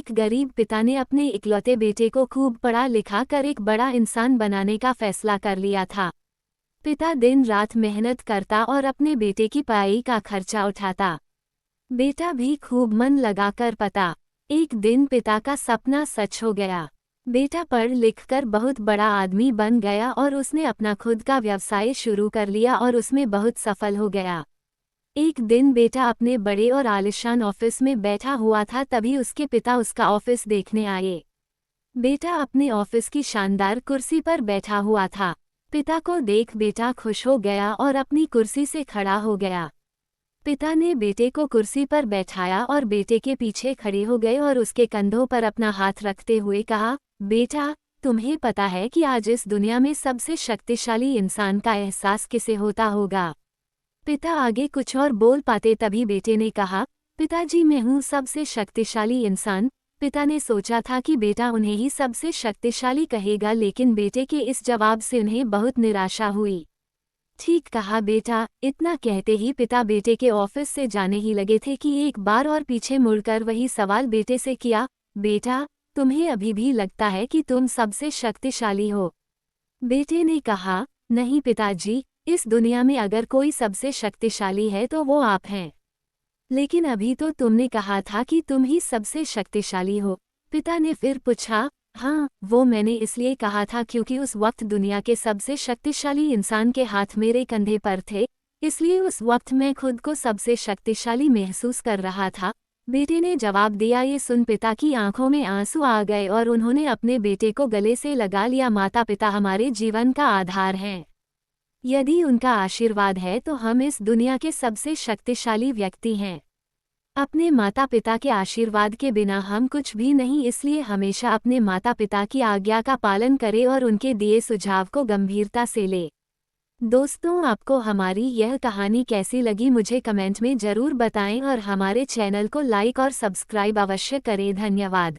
एक गरीब पिता ने अपने इकलौते बेटे को खूब पढ़ा लिखा कर एक बड़ा इंसान बनाने का फैसला कर लिया था। पिता दिन रात मेहनत करता और अपने बेटे की पढ़ाई का खर्चा उठाता। बेटा भी खूब मन लगाकर पढ़ा। एक दिन पिता का सपना सच हो गया। बेटा पढ़ लिख कर बहुत बड़ा आदमी बन गया और उसने अपना खुद का व्यवसाय शुरू कर लिया और उसमें बहुत सफल हो गया। एक दिन बेटा अपने बड़े और आलिशान ऑफिस में बैठा हुआ था, तभी उसके पिता उसका ऑफिस देखने आए। बेटा अपने ऑफिस की शानदार कुर्सी पर बैठा हुआ था। पिता को देख बेटा खुश हो गया और अपनी कुर्सी से खड़ा हो गया। पिता ने बेटे को कुर्सी पर बैठाया और बेटे के पीछे खड़े हो गए और उसके कंधों पर अपना हाथ रखते हुए कहा, बेटा, तुम्हें पता है कि आज इस दुनिया में सबसे शक्तिशाली इंसान का एहसास किसे होता होगा। पिता आगे कुछ और बोल पाते तभी बेटे ने कहा, पिताजी, मैं हूँ सबसे शक्तिशाली इंसान। पिता ने सोचा था कि बेटा उन्हें ही सबसे शक्तिशाली कहेगा, लेकिन बेटे के इस जवाब से उन्हें बहुत निराशा हुई। ठीक कहा बेटा, इतना कहते ही पिता बेटे के ऑफिस से जाने ही लगे थे कि एक बार और पीछे मुड़कर वही सवाल बेटे से किया, बेटा, तुम्हें अभी भी लगता है कि तुम सबसे शक्तिशाली हो? बेटे ने कहा, नहीं पिताजी, इस दुनिया में अगर कोई सबसे शक्तिशाली है तो वो आप हैं। लेकिन अभी तो तुमने कहा था कि तुम ही सबसे शक्तिशाली हो। पिता ने फिर पूछा, हाँ, वो मैंने इसलिए कहा था क्योंकि उस वक्त दुनिया के सबसे शक्तिशाली इंसान के हाथ मेरे कंधे पर थे, इसलिए उस वक्त मैं खुद को सबसे शक्तिशाली महसूस कर रहा था। बेटे ने जवाब दिया। ये सुन पिता की आंखों में आंसू आ गए और उन्होंने अपने बेटे को गले से लगा लिया। माता पिता हमारे जीवन का आधार हैं। यदि उनका आशीर्वाद है तो हम इस दुनिया के सबसे शक्तिशाली व्यक्ति हैं। अपने माता पिता के आशीर्वाद के बिना हम कुछ भी नहीं, इसलिए हमेशा अपने माता पिता की आज्ञा का पालन करें और उनके दिए सुझाव को गंभीरता से लें। दोस्तों, आपको हमारी यह कहानी कैसी लगी मुझे कमेंट में ज़रूर बताएं और हमारे चैनल को लाइक और सब्सक्राइब अवश्य करें। धन्यवाद।